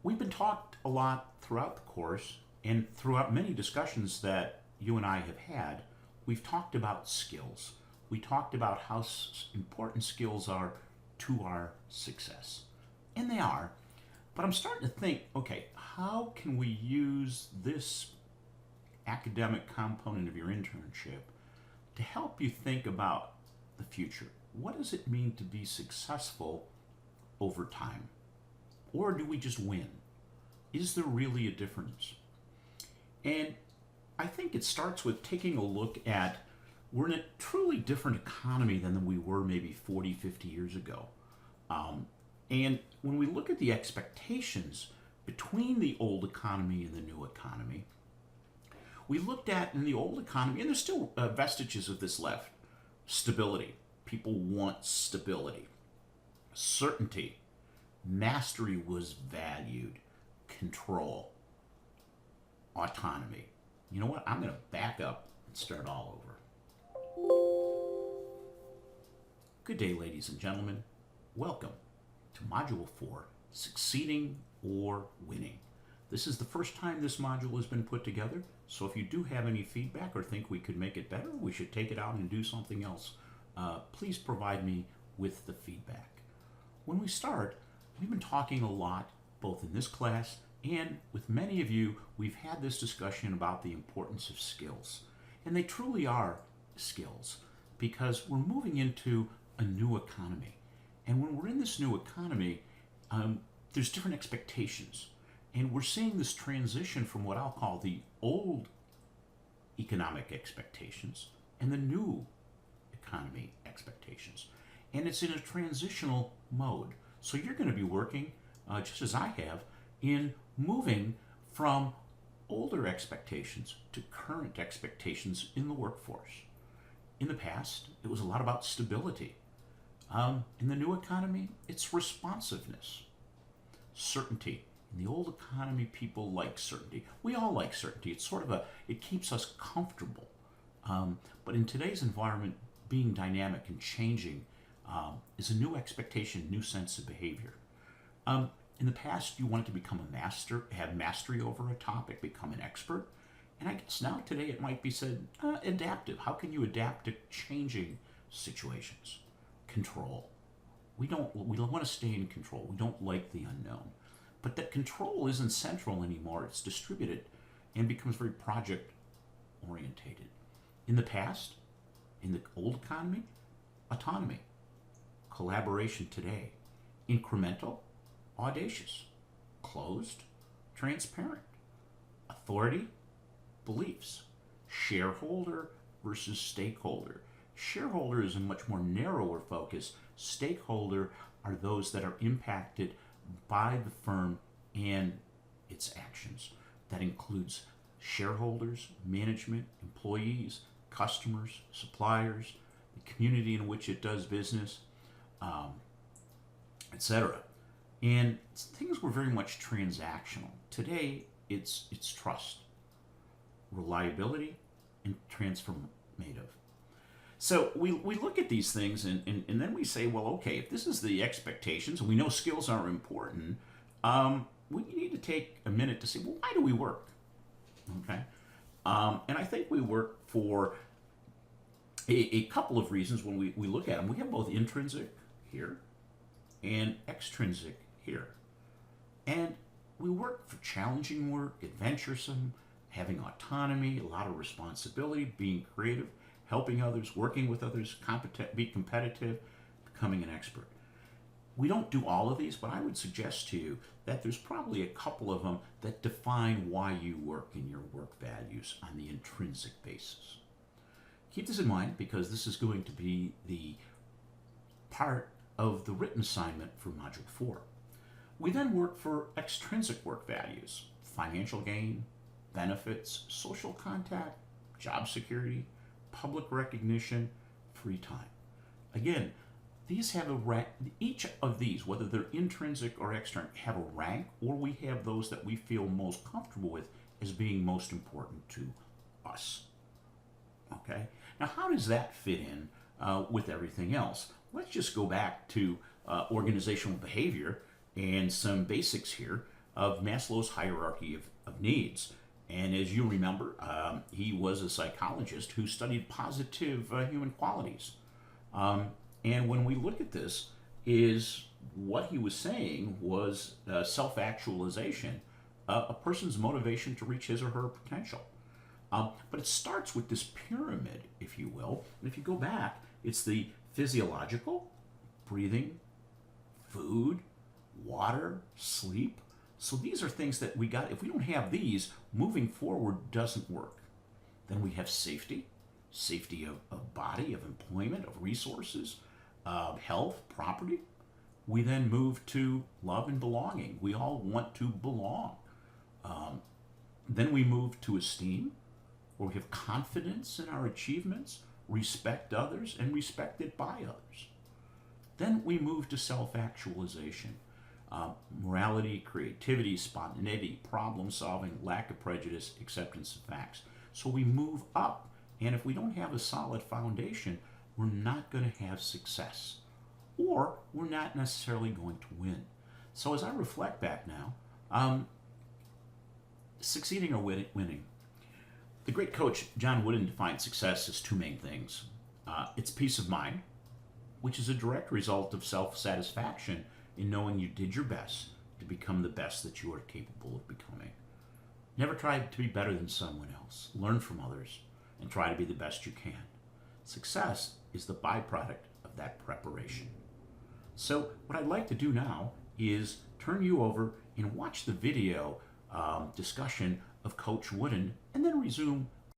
We've been talked a lot throughout the course and throughout many discussions that you and I have had. We've talked about skills. We talked about how important skills are to our success. And they are. But I'm starting to think, okay, how can we use this academic component of your internship to help you think about the future? What does it mean to be successful over time? Or do we just win? Is there really a difference? And I think it starts with taking a look at we're in a truly different economy than we were maybe 40, 50 years ago. And when we look at the expectations between the old economy and the new economy, we looked at in the old economy, and there's still vestiges of this left, stability. People want stability. Certainty. Mastery was valued. Control. Autonomy. You know what? I'm going to back up and start all over. Good day, ladies and gentlemen. Welcome to Module 4, Succeeding or Winning. This is the first time this module has been put together, so if you do have any feedback or think we could make it better, we should take it out and do something else, please provide me with the feedback. When we start, we've been talking a lot, both in this class and with many of you, we've had this discussion about the importance of skills. And they truly are skills, because we're moving into a new economy. And when we're in this new economy, there's different expectations. And we're seeing this transition from what I'll call the old economic expectations and the new economy expectations. And it's in a transitional mode. So you're going to be working, just as I have, in moving from older expectations to current expectations in the workforce. In the past, it was a lot about stability. In the new economy, it's responsiveness, certainty. In the old economy, people like certainty. We all like certainty. It's sort of it keeps us comfortable. But in today's environment, being dynamic and changing is a new expectation, new sense of behavior. In the past, you wanted to become a master, have mastery over a topic, become an expert. And I guess now today it might be said adaptive. How can you adapt to changing situations? Control. We want to stay in control. We don't like the unknown. But that control isn't central anymore. It's distributed and becomes very project orientated. In the past, in the old economy, autonomy. Collaboration today. Incremental, audacious. Closed, transparent. Authority, beliefs. Shareholder versus stakeholder. Shareholder is a much more narrower focus. Stakeholder are those that are impacted by the firm and its actions. That includes shareholders, management, employees, customers, suppliers, the community in which it does business, etc. And things were very much transactional. Today, it's trust, reliability, and transformative. So we look at these things and then we say, well, okay, if this is the expectations, and we know skills are important, we need to take a minute to say, well, why do we work? Okay? And I think we work for a couple of reasons when we look at them. We have both intrinsic here and extrinsic here. And we work for challenging work, adventuresome, having autonomy, a lot of responsibility, being creative, helping others, working with others, be competitive, becoming an expert. We don't do all of these, but I would suggest to you that there's probably a couple of them that define why you work and your work values on the intrinsic basis. Keep this in mind because this is going to be the part of the written assignment for Module 4. We then work for extrinsic work values, financial gain, benefits, social contact, job security, public recognition, free time. Again, these have a rank. Each of these, whether they're intrinsic or extrinsic, have a rank, or we have those that we feel most comfortable with as being most important to us. Okay? Now, how does that fit in with everything else? Let's just go back to organizational behavior and some basics here. of Maslow's hierarchy of needs. And as you remember, he was a psychologist who studied positive human qualities. And when we look at this, is what he was saying was self-actualization, a person's motivation to reach his or her potential. But it starts with this pyramid, if you will. And if you go back, it's the physiological, breathing, food, water, sleep. So these are things that we got. If we don't have these, moving forward doesn't work. Then we have safety, safety of body, of employment, of resources, of health, property. We then move to love and belonging. We all want to belong. Then we move to esteem, where we have confidence in our achievements, respect others, and respected by others. Then we move to self-actualization. Morality, creativity, spontaneity, problem solving, lack of prejudice, acceptance of facts. So we move up, and if we don't have a solid foundation, we're not going to have success, or we're not necessarily going to win. So as I reflect back now, succeeding or winning, the great coach John Wooden defined success as two main things. It's peace of mind, which is a direct result of self-satisfaction in knowing you did your best to become the best that you are capable of becoming. Never try to be better than someone else. Learn from others and try to be the best you can. Success is the byproduct of that preparation. So what I'd like to do now is turn you over and watch the video discussion of Coach Wooden, and then resume